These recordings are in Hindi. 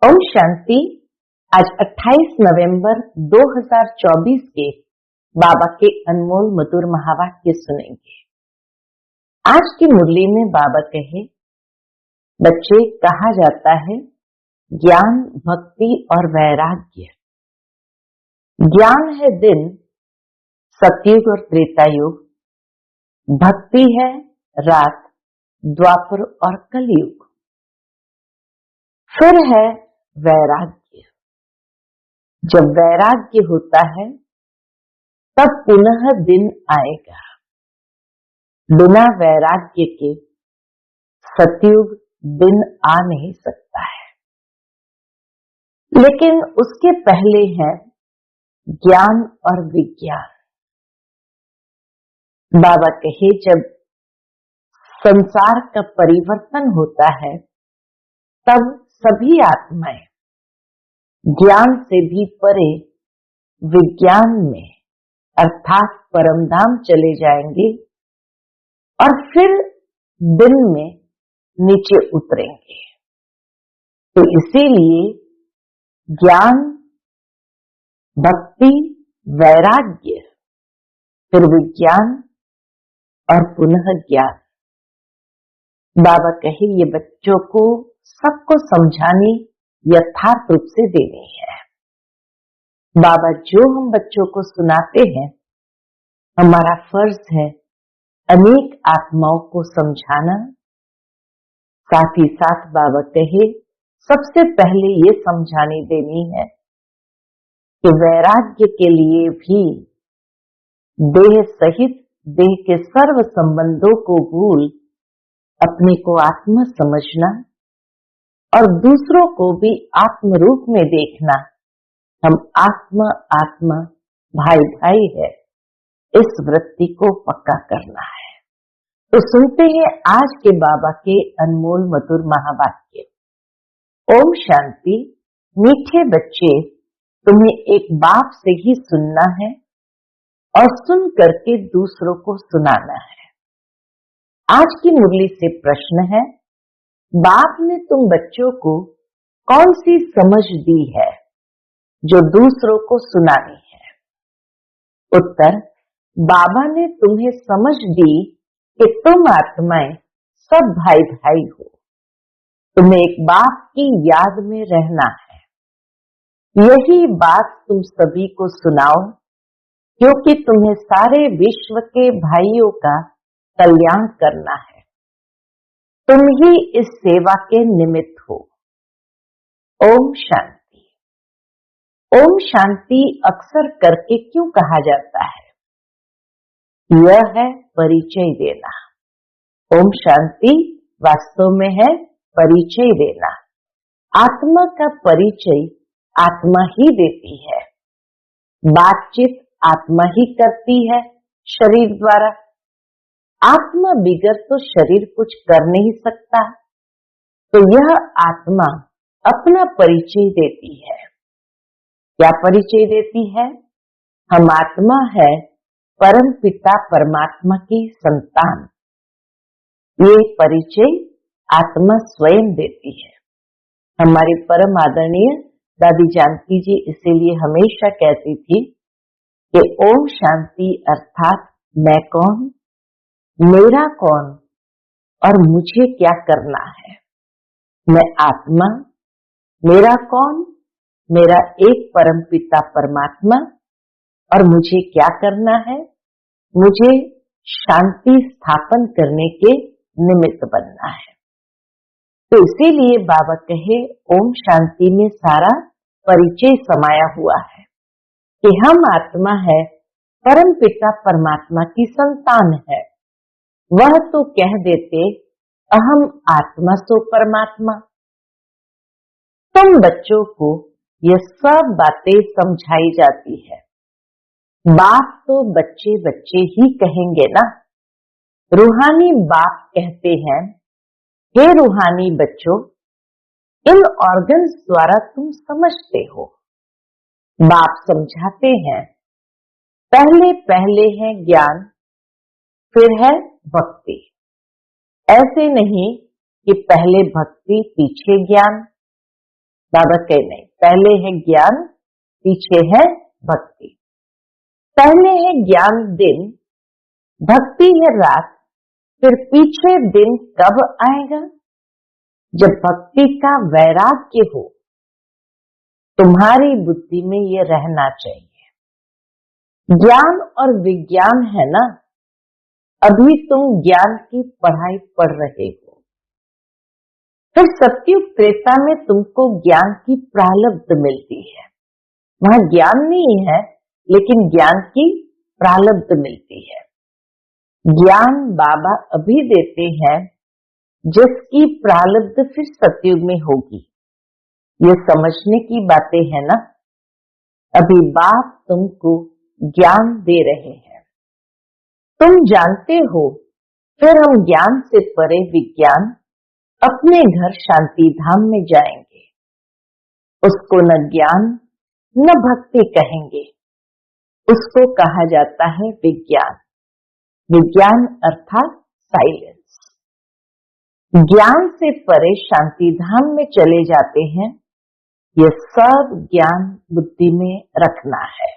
ओम शांति। आज 28 नवंबर 2024 के बाबा के अनमोल मधुर महावाक्य सुनेंगे। आज की मुरली में बाबा कहे, बच्चे कहा जाता है ज्ञान, भक्ति और वैराग्य। ज्ञान है दिन, सतयुग और त्रेता युग। भक्ति है रात, द्वापर और कलयुग। फिर है वैराग्य। जब वैराग्य होता है तब पुनः दिन आएगा। बिना वैराग्य के सतयुग दिन आ नहीं सकता है। लेकिन उसके पहले है ज्ञान और विज्ञान। बाबा कहे, जब संसार का परिवर्तन होता है तब सभी आत्माएं ज्ञान से भी परे विज्ञान में अर्थात परमधाम चले जाएंगे और फिर दिन में नीचे उतरेंगे। तो इसीलिए ज्ञान, भक्ति, वैराग्य, फिर विज्ञान और पुनः ज्ञान। बाबा कहे, ये बच्चों को सबको समझानी यथार्थ रूप से देनी है। बाबा जो हम बच्चों को सुनाते हैं, हमारा फर्ज है अनेक आत्माओं को समझाना। साथ ही साथ बाबा कहे, सबसे पहले ये समझानी देनी है कि वैराग्य के लिए भी देह सहित देह के सर्व संबंधों को भूल अपने को आत्मा समझना और दूसरों को भी आत्म रूप में देखना। हम आत्मा आत्मा, भाई भाई है, इस वृत्ति को पक्का करना है। तो सुनते हैं आज के बाबा के अनमोल मधुर महावाक्य। ओम शांति। मीठे बच्चे, तुम्हें एक बाप से ही सुनना है और सुन करके दूसरों को सुनाना है। आज की मुरली से प्रश्न है, बाप ने तुम बच्चों को कौन सी समझ दी है जो दूसरों को सुनानी है? उत्तर, बाबा ने तुम्हें समझ दी कि तुम आत्माएं सब भाई भाई हो। तुम्हें एक बाप की याद में रहना है। यही बात तुम सभी को सुनाओ, क्योंकि तुम्हें सारे विश्व के भाइयों का कल्याण करना है। तुम ही इस सेवा के निमित्त हो। ओम शांति। ओम शांति अक्सर करके क्यों कहा जाता है? यह है परिचय देना। ओम शांति वास्तव में है परिचय देना। आत्मा का परिचय आत्मा ही देती है। बातचीत आत्मा ही करती है शरीर द्वारा। आत्मा बिगर तो शरीर कुछ कर नहीं सकता। तो यह आत्मा अपना परिचय देती है। क्या परिचय देती है? हम आत्मा है परम पिता परमात्मा की संतान। ये परिचय आत्मा स्वयं देती है। हमारी परम आदरणीय दादी जानकी जी इसीलिए हमेशा कहती थी कि ओम शांति अर्थात मैं कौन, मेरा कौन और मुझे क्या करना है। मैं आत्मा, मेरा कौन, मेरा एक परम पिता परमात्मा और मुझे क्या करना है? मुझे शांति स्थापन करने के निमित्त बनना है। तो इसीलिए बाबा कहे, ओम शांति में सारा परिचय समाया हुआ है कि हम आत्मा है परम पिता परमात्मा की संतान है। वह तो कह देते, अहम आत्मा सो परमात्मा। तुम बच्चों को ये सब बातें समझाई जाती है। बाप तो बच्चे बच्चे ही कहेंगे ना। रूहानी बाप कहते हैं, हे रूहानी बच्चों, इन ऑर्गन्स द्वारा तुम समझते हो। बाप समझाते हैं, पहले पहले है ज्ञान, फिर है भक्ति। ऐसे नहीं कि पहले भक्ति पीछे ज्ञान। बाबा कहे नहीं, पहले है ज्ञान, पीछे है भक्ति। पहले है ज्ञान दिन, भक्ति है रात, फिर पीछे दिन कब आएगा? जब भक्ति का वैराग्य हो। तुम्हारी बुद्धि में ये रहना चाहिए। ज्ञान और विज्ञान है ना, अभी तुम ज्ञान की पढ़ाई पढ़ रहे हो, फिर सत्युग त्रेता में तुमको ज्ञान की प्रारब्ध मिलती है। वहां ज्ञान नहीं है, लेकिन ज्ञान की प्रारब्ध मिलती है। ज्ञान बाबा अभी देते हैं, जिसकी प्रारब्ध फिर सतयुग में होगी। ये समझने की बातें है ना। अभी बाप तुमको ज्ञान दे रहे हैं, तुम जानते हो, फिर हम ज्ञान से परे विज्ञान अपने घर शांति धाम में जाएंगे। उसको न ज्ञान न भक्ति कहेंगे, उसको कहा जाता है विज्ञान। विज्ञान अर्थात साइलेंस। ज्ञान से परे शांति धाम में चले जाते हैं। ये सब ज्ञान बुद्धि में रखना है।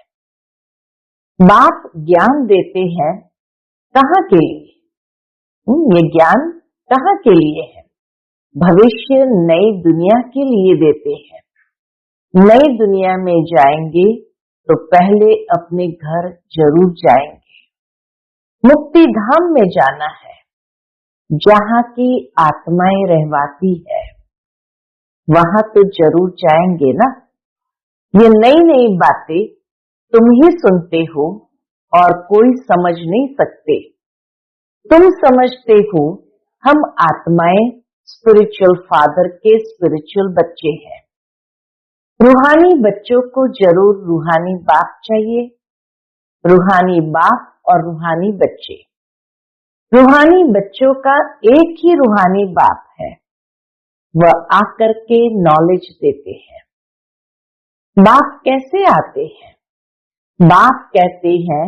बाप ज्ञान देते हैं कहाँ के लिए? ये ज्ञान कहाँ के लिए है? भविष्य नई दुनिया के लिए देते हैं। नई दुनिया में जाएंगे तो पहले अपने घर जरूर जाएंगे। मुक्ति धाम में जाना है, जहाँ की आत्माएं रहवाती है, वहां तो जरूर जाएंगे ना। ये नई नई बातें तुम ही सुनते हो और कोई समझ नहीं सकते। तुम समझते हो हम आत्माएं स्पिरिचुअल फादर के स्पिरिचुअल बच्चे हैं। रूहानी बच्चों को जरूर रूहानी बाप चाहिए। रूहानी बाप और रूहानी बच्चे। रूहानी बच्चों का एक ही रूहानी बाप है, वह आकर के नॉलेज देते हैं। बाप कैसे आते हैं? बाप कहते हैं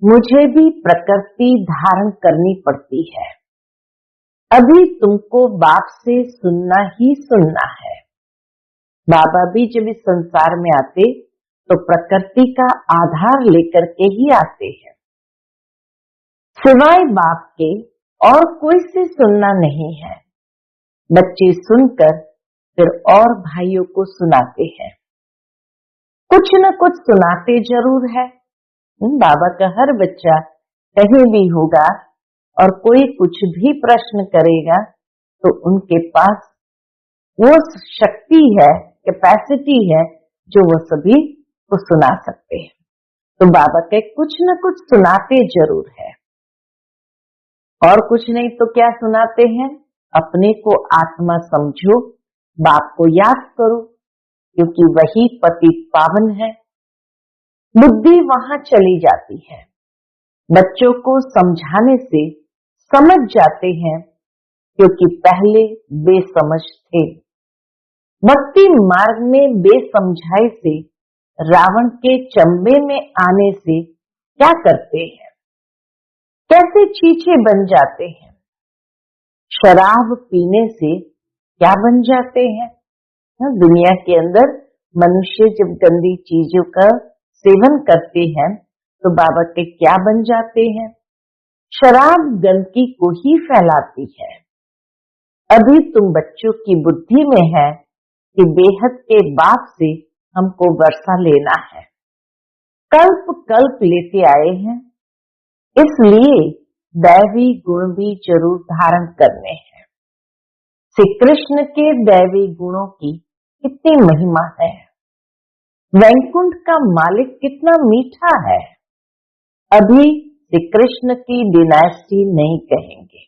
मुझे भी प्रकृति धारण करनी पड़ती है। अभी तुमको बाप से सुनना ही सुनना है। बाबा भी जब इस संसार में आते तो प्रकृति का आधार लेकर के ही आते हैं। सिवाय बाप के और कोई से सुनना नहीं है। बच्चे सुनकर फिर और भाइयों को सुनाते हैं। कुछ न कुछ सुनाते जरूर है। बाबा का हर बच्चा कहीं भी होगा और कोई कुछ भी प्रश्न करेगा तो उनके पास वो शक्ति है, कैपेसिटी है, जो वो सभी को सुना सकते हैं। तो बाबा के कुछ न कुछ सुनाते जरूर है। और कुछ नहीं तो क्या सुनाते हैं? अपने को आत्मा समझो, बाप को याद करो, क्योंकि वही पतित पावन है। बुद्धि वहां चली जाती है। बच्चों को समझाने से समझ जाते हैं, क्योंकि पहले बेसमझ थे। भक्ति मार्ग में बेसमझाई से, रावण के चंबे में आने से क्या करते हैं? कैसे चीचे बन जाते हैं? शराब पीने से क्या बन जाते हैं? दुनिया के अंदर मनुष्य जब गंदी चीजों का सेवन करते हैं तो बाबा के क्या बन जाते हैं? शराब गंदगी को ही फैलाती है। अभी तुम बच्चों की बुद्धि में है कि बेहद के बाप से हमको वर्षा लेना है। कल्प कल्प लेते आए हैं, इसलिए दैवी गुण भी जरूर धारण करने हैं। श्री कृष्ण के दैवी गुणों की कितनी महिमा है। वैकुंठ का मालिक कितना मीठा है। अभी श्री कृष्ण की डिनास्टी नहीं कहेंगे।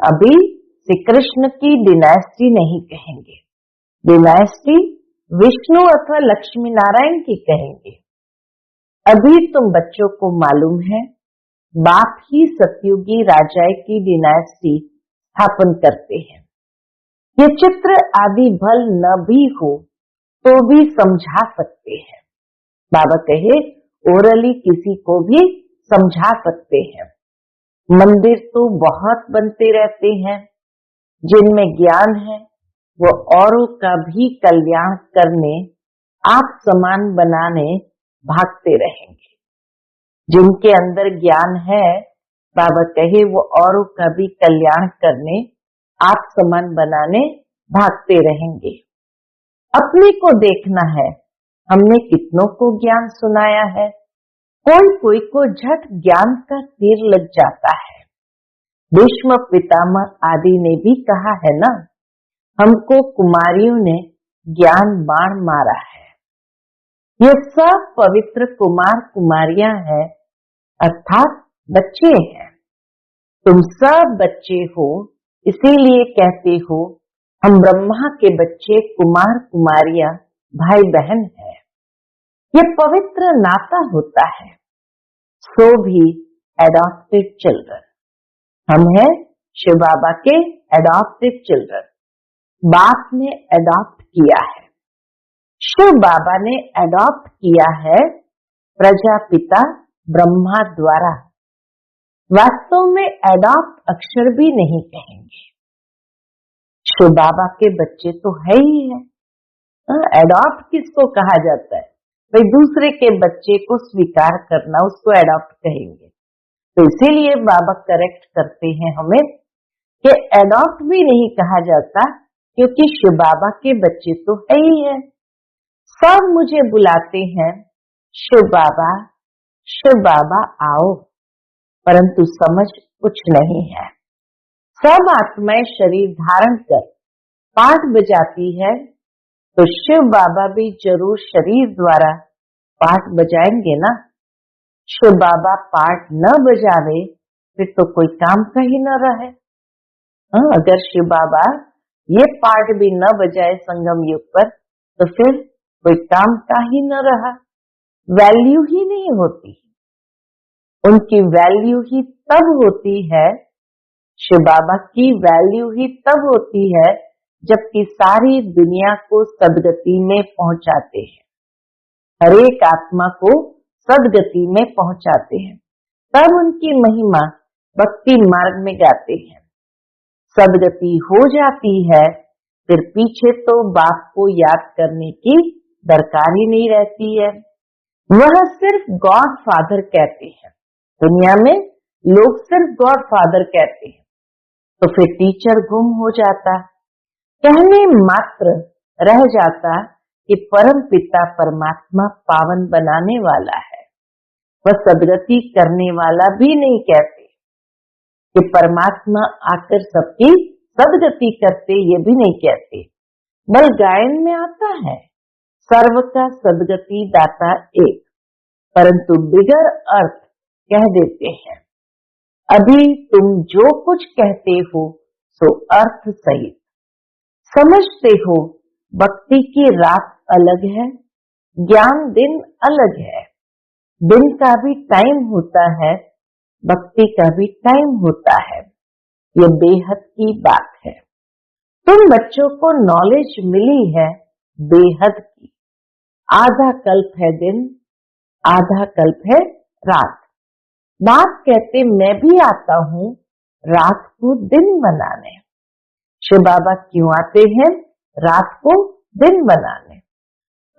अभी श्री कृष्ण की डिनास्टी नहीं कहेंगे। डिनास्टी विष्णु अथवा लक्ष्मी नारायण की कहेंगे। अभी तुम बच्चों को मालूम है बाप ही सतयुगी राजाए की डिनास्टी स्थापन करते हैं। ये चित्र आदि भल न भी हो तो भी समझा सकते हैं। बाबा कहे ओरली किसी को भी समझा सकते हैं। मंदिर तो बहुत बनते रहते हैं, जिनमें ज्ञान है वो औरों का भी कल्याण करने, आप समान बनाने भागते रहेंगे। जिनके अंदर ज्ञान है, बाबा कहे वो औरों का भी कल्याण करने, आप समान बनाने भागते रहेंगे। अपने को देखना है, हमने कितनों को ज्ञान सुनाया है। कोई को झट ज्ञान का तीर लग जाता है। भीष्म पितामह आदि ने भी कहा है ना, हमको कुमारियों ने ज्ञान बाण मारा है। ये सब पवित्र कुमार कुमारियां हैं, अर्थात बच्चे हैं। तुम सब बच्चे हो, इसीलिए कहते हो हम ब्रह्मा के बच्चे, कुमार कुमारियां भाई बहन हैं। ये पवित्र नाता होता है। सो भी एडॉप्टेड चिल्ड्रन, हम हैं शिव बाबा के एडॉप्टेड चिल्ड्रन। बाप ने एडॉप्ट किया है, शिव बाबा ने एडॉप्ट किया है प्रजापिता ब्रह्मा द्वारा। वास्तव में एडॉप्ट अक्षर भी नहीं कहेंगे, शिव बाबा के बच्चे तो है ही है। एडॉप्ट किसको कहा जाता है? भाई दूसरे के बच्चे को स्वीकार करना, उसको एडॉप्ट कहेंगे। तो इसीलिए बाबा करेक्ट करते हैं हमें कि एडॉप्ट भी नहीं कहा जाता, क्योंकि शिव बाबा के बच्चे तो है ही है। सब मुझे बुलाते हैं शिव बाबा आओ, परंतु समझ कुछ नहीं है। सब आत्माएं शरीर धारण कर पाठ बजाती है, तो शिव बाबा भी जरूर शरीर द्वारा पाठ बजाएंगे ना। शिव बाबा पाठ न बजावे फिर तो कोई काम का ही न रहे। अगर शिव बाबा ये पाठ भी न बजाए संगम युग पर, तो फिर कोई काम का ही न रहा, वैल्यू ही नहीं होती। उनकी वैल्यू ही तब होती है, शिव बाबा की वैल्यू ही तब होती है जबकि सारी दुनिया को सदगति में पहुंचाते हैं, हर एक आत्मा को सदगति में पहुंचाते हैं। तब उनकी महिमा भक्ति मार्ग में गाते हैं। सदगति हो जाती है, फिर पीछे तो बाप को याद करने की दरकार ही नहीं रहती है। वह सिर्फ गॉड फादर कहते हैं। दुनिया में लोग सिर्फ गॉड फादर कहते हैं, तो फिर टीचर गुम हो जाता, कहने मात्र रह जाता कि परम पिता परमात्मा पावन बनाने वाला है। वह सदगति करने वाला भी नहीं कहते कि परमात्मा आकर सबकी सदगति करते, ये भी नहीं कहते। बल गायन में आता है सर्व का सदगति दाता एक, परंतु बिगर अर्थ कह देते हैं। अभी तुम जो कुछ कहते हो सो अर्थ सहित समझते हो। भक्ति की रात अलग है, ज्ञान दिन अलग है। दिन का भी टाइम होता है, भक्ति का भी टाइम होता है। ये बेहद की बात है। तुम बच्चों को नॉलेज मिली है बेहद की। आधा कल्प है दिन, आधा कल्प है रात। बाप कहते मैं भी आता हूँ रात को दिन बनाने। शिव बाबा क्यों आते हैं? रात को दिन बनाने।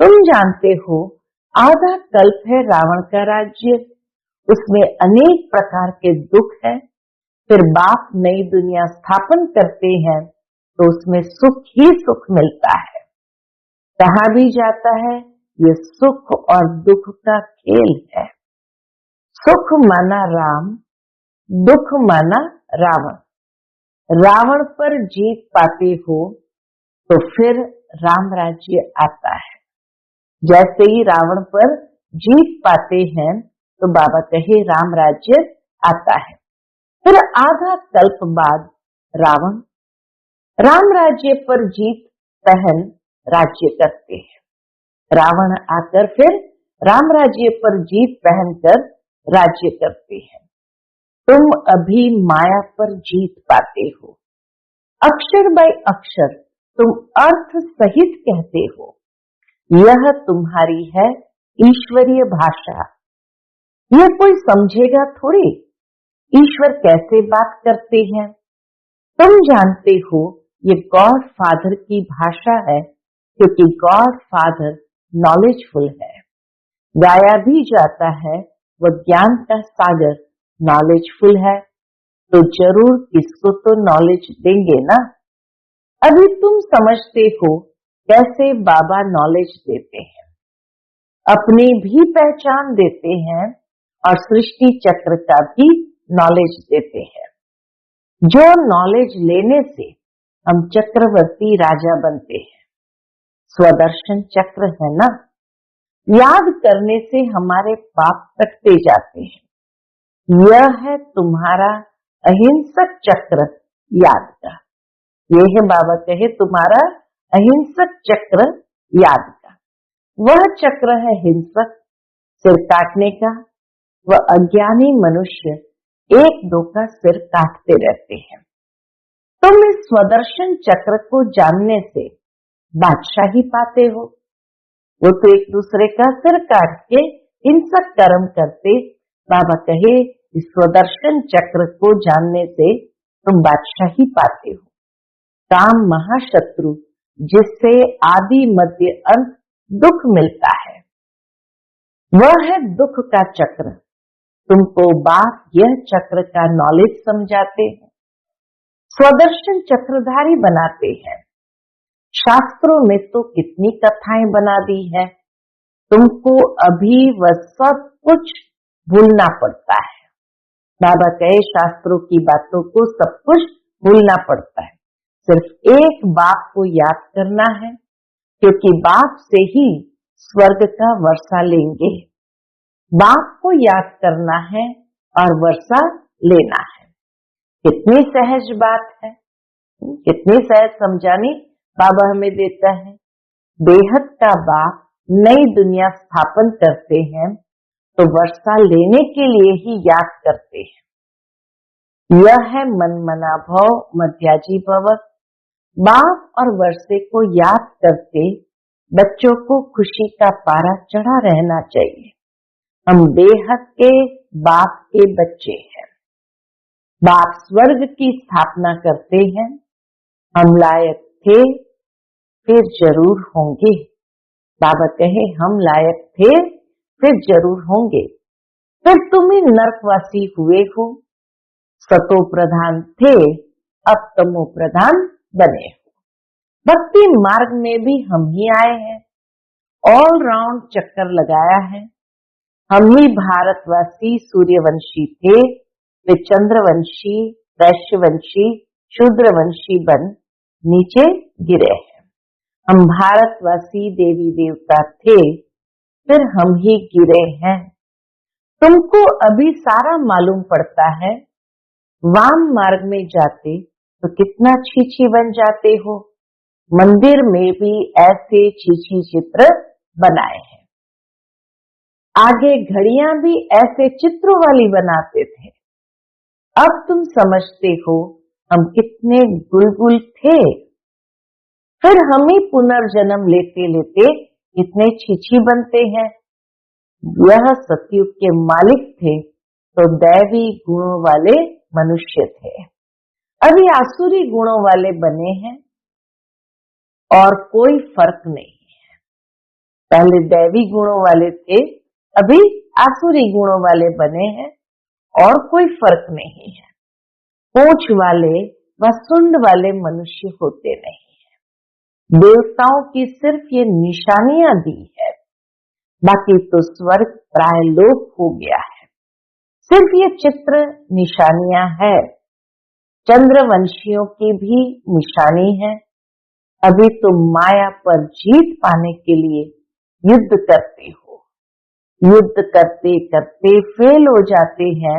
तुम जानते हो आधा कल्प है रावण का राज्य, उसमें अनेक प्रकार के दुख है। फिर बाप नई दुनिया स्थापन करते हैं तो उसमें सुख ही सुख मिलता है। कहा भी जाता है ये सुख और दुख का खेल है। सुख माना राम, दुख माना रावण। रावण पर जीत पाते हो तो फिर राम राज्य आता है। जैसे ही रावण पर जीत पाते हैं तो बाबा कहे राम राज्य आता है। फिर आधा कल्प बाद रावण राम राज्य पर जीत पहन राज्य करते हैं। रावण आकर फिर राम राज्य पर जीत पहनकर राज्य करते हैं। तुम अभी माया पर जीत पाते हो। अक्षर बाय अक्षर तुम अर्थ सहित कहते हो। यह तुम्हारी है ईश्वरीय भाषा। यह कोई समझेगा थोड़ी ईश्वर कैसे बात करते हैं। तुम जानते हो ये गॉड फादर की भाषा है, क्योंकि गॉड फादर नॉलेजफुल है। गाया भी जाता है वह ज्ञान का सागर नॉलेजफुल है, तो जरूर किसको तो नॉलेज देंगे ना। अभी तुम समझते हो कैसे बाबा नॉलेज देते हैं, अपनी भी पहचान देते हैं और सृष्टि चक्र का भी नॉलेज देते हैं। जो नॉलेज लेने से हम चक्रवर्ती राजा बनते हैं, स्वदर्शन चक्र है ना। याद करने से हमारे पाप कटते जाते हैं। यह है तुम्हारा अहिंसक चक्र याद का। यह है बाबा कहे तुम्हारा अहिंसक चक्र याद का। वह चक्र है हिंसक, सिर काटने का। वह अज्ञानी मनुष्य एक दो का सिर काटते रहते हैं। तुम इस स्वदर्शन चक्र को जानने से बादशाही पाते हो। वो तो एक दूसरे का सिर काट के हिंसक कर्म करते। बाबा कहे इस स्वदर्शन चक्र को जानने से तुम बादशाही पाते हो। काम महाशत्रु जिससे आदि मध्य अंत दुख मिलता है, वह है दुख का चक्र। तुमको बाप यह चक्र का नॉलेज समझाते हैं, स्वदर्शन चक्रधारी बनाते हैं। शास्त्रों में तो कितनी कथाएं बना दी है, तुमको अभी वह सब कुछ भूलना पड़ता है। बाबा कहे शास्त्रों की बातों को सब कुछ भूलना पड़ता है, सिर्फ एक बाप को याद करना है, क्योंकि बाप से ही स्वर्ग का वर्षा लेंगे। बाप को याद करना है और वर्षा लेना है। कितनी सहज बात है, कितनी सहज समझानी बाबा हमें देता है। बेहद का बाप नई दुनिया स्थापन करते हैं तो वर्षा लेने के लिए ही याद करते हैं। यह है मन मना भव मध्याजी भव। बाप और वर्षे को याद करते बच्चों को खुशी का पारा चढ़ा रहना चाहिए। हम बेहद के बाप के बच्चे हैं। बाप स्वर्ग की स्थापना करते हैं। हम लायक थे, फिर जरूर होंगे। बाबा कहे हम लायक थे, फिर जरूर होंगे। फिर तुम ही नरकवासी हुए हो। सतो प्रधान थे, अब तमो प्रधान बने हो। भक्ति मार्ग में भी हम ही आए हैं, ऑल राउंड चक्कर लगाया है। हम ही भारतवासी सूर्यवंशी थे, वे चंद्रवंशी, वैश्यवंशी, शूद्रवंशी बन नीचे गिरे हैं। हम भारतवासी देवी देवता थे, फिर हम ही गिरे हैं। तुमको अभी सारा मालूम पड़ता है। वाम मार्ग में जाते तो कितना छीछी बन जाते हो। मंदिर में भी ऐसे छीछी चित्र बनाए हैं। आगे घड़ियां भी ऐसे चित्रों वाली बनाते थे। अब तुम समझते हो हम कितने गुलगुल थे। फिर हम ही पुनर्जन्म लेते लेते कितने छीछी बनते हैं। यह सतयुग के मालिक थे तो दैवी गुणों वाले मनुष्य थे। अभी आसुरी गुणों वाले बने हैं और कोई फर्क नहीं है। पहले दैवी गुणों वाले थे, अभी आसुरी गुणों वाले बने हैं और कोई फर्क नहीं है। पूंछ वाले व सुंड वाले मनुष्य होते नहीं है। देवताओं की सिर्फ ये निशानियां दी है, बाकी तो स्वर्ग प्राय लोप हो गया है। सिर्फ ये चित्र निशानियां है। चंद्रवंशियों की भी निशानी है। अभी तुम माया पर जीत पाने के लिए युद्ध करते हो। युद्ध करते करते फेल हो जाते हैं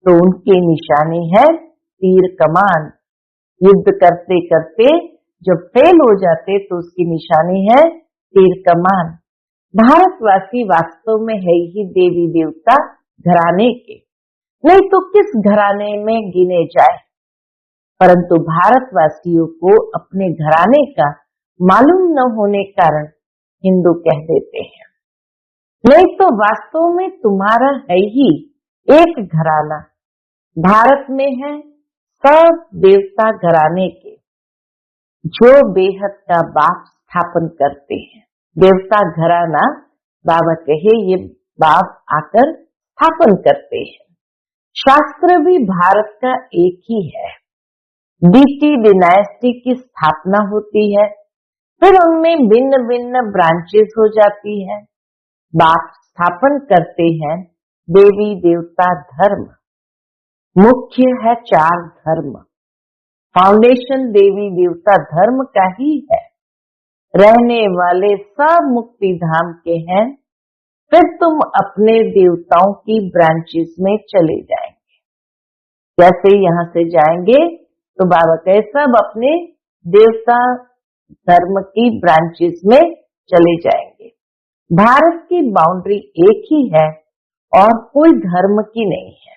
तो उनकी निशानी है तीर कमान। युद्ध करते करते जब फेल हो जाते तो उसकी निशानी है तीर कमान। भारतवासी वास्तव में है ही देवी देवता घराने के, नहीं तो किस घराने में गिने जाए। परंतु भारतवासियों को अपने घराने का मालूम न होने कारण हिंदू कह देते हैं, नहीं तो वास्तव में तुम्हारा है ही एक घराना। भारत में है सब देवता घराने के। जो बेहद का बाप स्थापन करते हैं। देवता घराना बाबा कहे ये बाप आकर स्थापन करते हैं। शास्त्र भी भारत का एक ही है। डीटी डिनाइस्टी की स्थापना होती है, फिर उनमें भिन्न भिन्न ब्रांचेस हो जाती है। बाप स्थापन करते हैं देवी देवता धर्म। मुख्य है 4 धर्म। फाउंडेशन देवी देवता धर्म का ही है। रहने वाले सब मुक्ति धाम के हैं। फिर तुम अपने देवताओं की ब्रांचेस में चले जाएंगे। जैसे यहां से जाएंगे तो बाबा कहे सब अपने देवता धर्म की ब्रांचेस में चले जाएंगे। भारत की बाउंड्री एक ही है और कोई धर्म की नहीं है।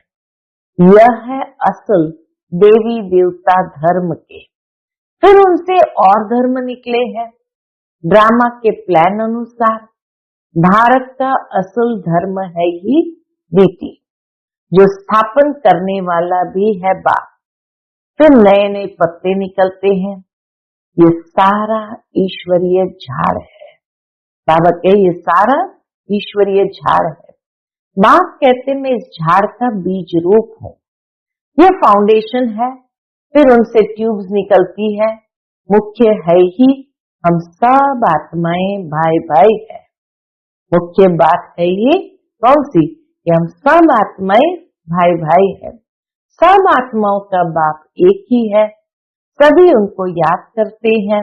यह है असल देवी देवता धर्म के। फिर उनसे और धर्म निकले हैं। ड्रामा के प्लान अनुसार भारत का असल धर्म है ही डीटी, जो स्थापन करने वाला भी है बाप। फिर नए नए पत्ते निकलते हैं। ये सारा ईश्वरीय झाड़ है। बाबा के ये सारा ईश्वरीय झाड़ है। बाप कहते मैं इस झाड़ का बीज रूप हूं। ये फाउंडेशन है। फिर उनसे ट्यूब्स निकलती है। मुख्य है ही हम सब आत्माएं भाई भाई है। मुख्य बात है ये कौन सी कि हम सब आत्माएं भाई भाई है। सब आत्माओं का बाप एक ही है। सभी उनको याद करते हैं।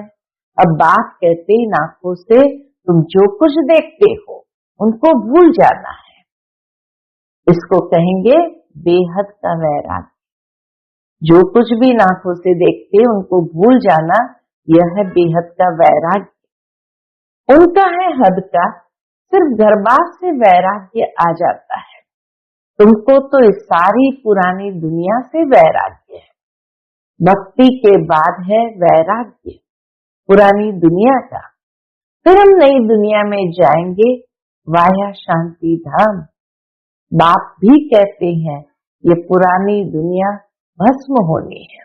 अब बाप कहते इन आंखों से तुम जो कुछ देखते हो उनको भूल जाना है। इसको कहेंगे बेहद का वैराग्य। जो कुछ भी इन आंखों से देखते उनको भूल जाना, यह है बेहद का वैराग्य। उनका है हद का। सिर्फ गर्भात से वैराग्य आ जाता है। तुमको तो इस सारी पुरानी दुनिया से वैराग्य है। भक्ति के बाद है वैराग्य पुरानी दुनिया का। फिर हम नई दुनिया में जाएंगे वाया शांति धाम। बाप भी कहते हैं ये पुरानी दुनिया भस्म होनी है।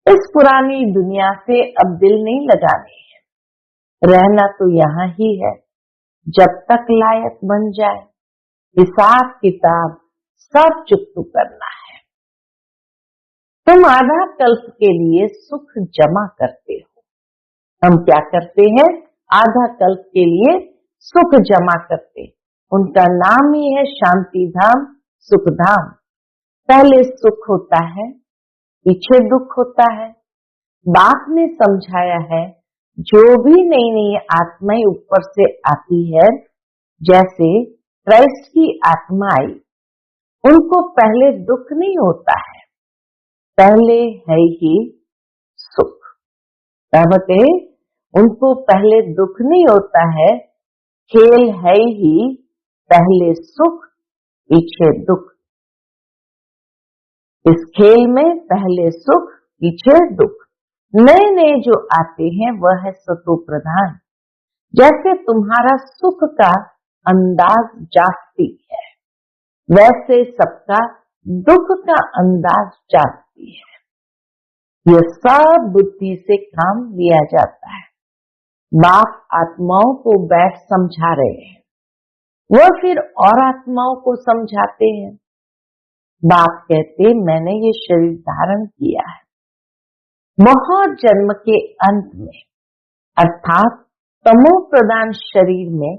इस पुरानी दुनिया से अब दिल नहीं लगाने हैं। रहना तो यहाँ ही है जब तक लायक बन जाए। हिसाब किताब सब चुकता करना है। तुम आधा कल्प के लिए सुख जमा करते हो। हम क्या करते हैं? आधा कल्प के लिए सुख जमा करते। उनका नाम ही है शांति धाम, सुख धाम। पहले सुख होता है, पीछे दुख होता है। बाप ने समझाया है जो भी नई नई आत्माएं ऊपर से आती है, जैसे क्राइस्ट की आत्मा आई, उनको पहले दुख नहीं होता है, पहले है ही सुख। कहते उनको पहले दुख नहीं होता है। खेल है ही पहले सुख पीछे दुख। इस खेल में पहले सुख पीछे दुख। नए नए जो आते हैं वह है सतो प्रधान। जैसे तुम्हारा सुख का अंदाज जागती है, वैसे सबका दुख का अंदाज जागती है। यह सब बुद्धि से काम लिया जाता है। बाप आत्माओं को बैठ समझा रहे हैं, वह फिर और आत्माओं को समझाते हैं। बाप कहते मैंने ये शरीर धारण किया है। बहुत जन्म के अंत में अर्थात तमो प्रधान शरीर में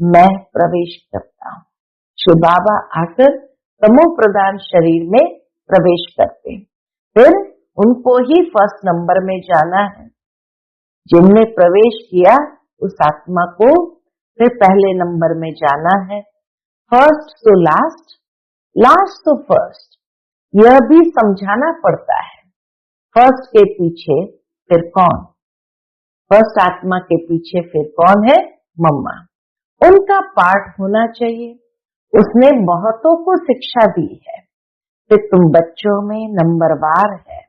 मैं प्रवेश करता हूँ। शिव बाबा आकर तमो प्रधान शरीर में प्रवेश करते हैं। फिर उनको ही फर्स्ट नंबर में जाना है। जिनने प्रवेश किया उस आत्मा को फिर पहले नंबर में जाना है। फर्स्ट तो लास्ट, लास्ट तो फर्स्ट, यह भी समझाना पड़ता है। फर्स्ट के पीछे फिर कौन? फर्स्ट आत्मा के पीछे फिर कौन है? मम्मा। उनका पार्ट होना चाहिए। उसने बहुतों को शिक्षा दी है। फिर तुम बच्चों में नंबरवार है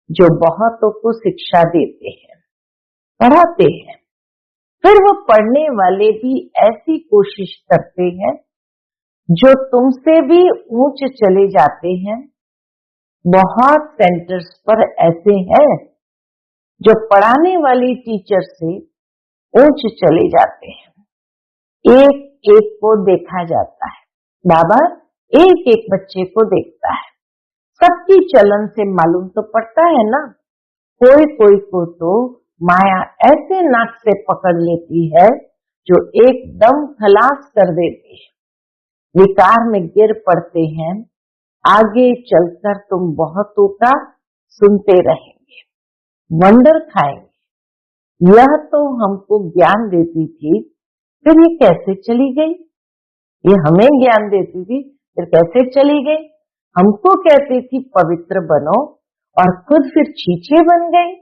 जो बहुतों को शिक्षा देते हैं, पढ़ाते हैं। फिर वो पढ़ने वाले भी ऐसी कोशिश करते हैं जो तुमसे भी ऊंच चले जाते हैं। बहुत सेंटर्स पर ऐसे हैं जो पढ़ाने वाली टीचर से ऊंच चले जाते हैं। एक एक को देखा जाता है, बाबा एक एक बच्चे को देखता है। सबकी चलन से मालूम तो पड़ता है ना। कोई कोई को तो माया ऐसे नाक से पकड़ लेती है जो एकदम खलास कर देती है। विकार में गिर पड़ते हैं। आगे चलकर तुम बहुतों का सुनते रहेंगे, वंडर खाएंगे। यह तो हमको ज्ञान देती थी, फिर ये कैसे चली गई? ये हमें ज्ञान देती थी, फिर कैसे चली गई? हमको कहती थी पवित्र बनो और खुद फिर छीछे बन गई।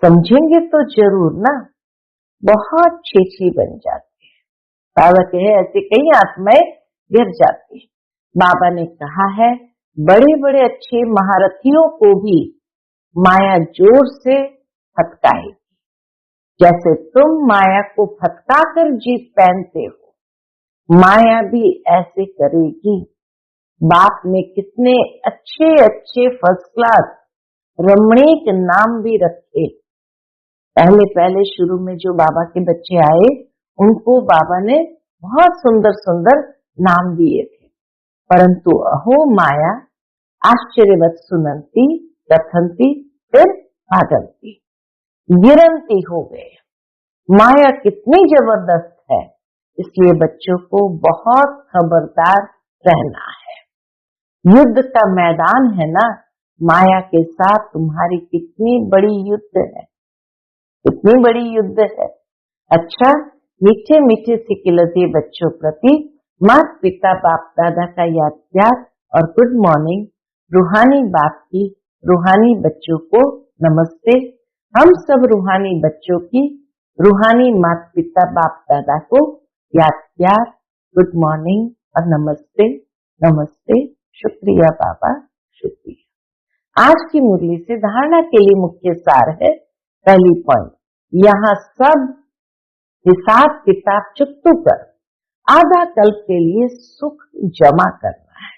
समझेंगे तो जरूर ना, बहुत छीछी बन जाती है। बाबा कहे ऐसे कई आत्माएं गिर जाती है। बाबा ने कहा है बड़े बड़े अच्छे महारथियों को भी माया जोर से फटकाएगी। जैसे तुम माया को फटका कर जीत पहनते हो, माया भी ऐसे करेगी। बाप ने कितने अच्छे अच्छे फर्स्ट क्लास रमणीक नाम भी रखे। पहले पहले शुरू में जो बाबा के बच्चे आए, उनको बाबा ने बहुत सुंदर सुंदर नाम दिए थे। परंतु अहो माया आश्चर्यवत सुनंती कथंती फिर भागंती, गिरंती हो गए। माया कितनी जबरदस्त है, इसलिए बच्चों को बहुत खबरदार रहना है। युद्ध का मैदान है ना, माया के साथ तुम्हारी कितनी बड़ी युद्ध है, कितनी बड़ी युद्ध है। अच्छा, मीठे मीठे सिकिलते बच्चों प्रति माता पिता बाप दादा का याद प्यार और गुड मॉर्निंग। रूहानी बाप की रूहानी बच्चों को नमस्ते। हम सब रूहानी बच्चों की रूहानी माता पिता बाप दादा को याद प्यार, गुड मॉर्निंग और नमस्ते नमस्ते। शुक्रिया बाबा, शुक्रिया। आज की मुरली से धारणा के लिए मुख्य सार है। पहली पॉइंट, यहाँ सब हिसाब किताब चुकतू कर आधा कल्प के लिए सुख जमा करना है।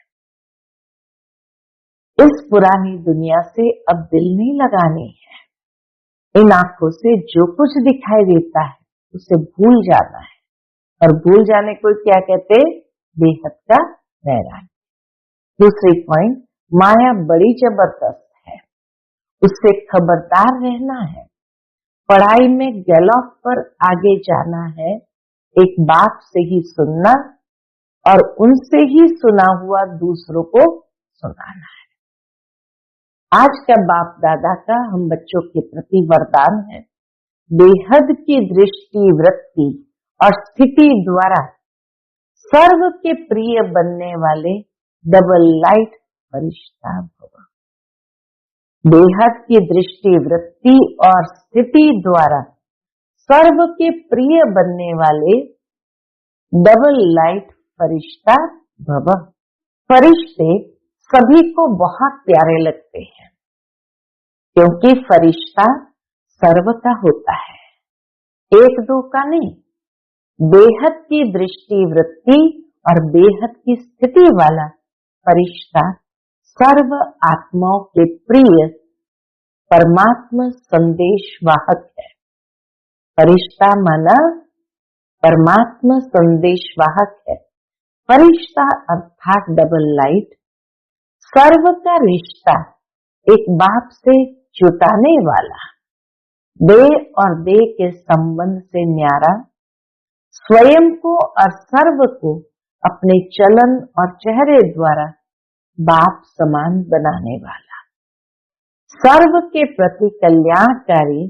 इस पुरानी दुनिया से अब दिल नहीं लगानी है। इन आंखों से जो कुछ दिखाई देता है उसे भूल जाना है, और भूल जाने को क्या कहते? बेहद का वैराग्य। दूसरी पॉइंट, माया बड़ी जबरदस्त है, उससे खबरदार रहना है। पढ़ाई में गैलॉफ पर आगे जाना है। एक बाप से ही सुनना और उनसे ही सुना हुआ दूसरों को सुनाना है। आज का बाप दादा का हम बच्चों के प्रति वरदान है, बेहद की दृष्टि वृत्ति और स्थिति द्वारा सर्व के प्रिय बनने वाले डबल लाइट फरिश्ता भव। बेहद की दृष्टि वृत्ति और स्थिति द्वारा सर्व के प्रिय बनने वाले डबल लाइट फरिश्ता भव। फरिश्ते सभी को बहुत प्यारे लगते हैं, क्योंकि फरिश्ता सर्व का होता है, एक दो का नहीं। बेहद की दृष्टि वृत्ति और बेहद की स्थिति वाला फरिश्ता सर्व आत्माओं के प्रिय परमात्मा संदेश वाहक है। फरिश्ता माना परमात्मा संदेश वाहक है। फरिश्ता अर्थात डबल लाइट, सर्व का रिश्ता एक बाप से जुटाने वाला, दे और दे के संबंध से न्यारा, स्वयं को और सर्व को अपने चलन और चेहरे द्वारा बाप समान बनाने वाला, सर्व के प्रति कल्याणकारी,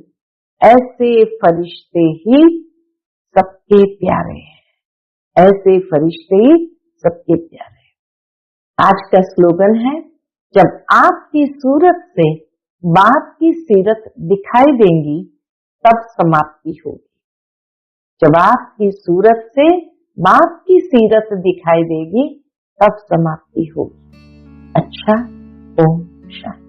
ऐसे फरिश्ते ही सबके प्यारे हैं। ऐसे फरिश्ते ही सबके प्यारे हैं। आज का स्लोगन है, जब आपकी सूरत से बाप की सीरत दिखाई देंगी तब समाप्ति होगी। जब आपकी सूरत से बाप की सीरत दिखाई देगी तब समाप्ति होगी। अच्छा, ओम शांति।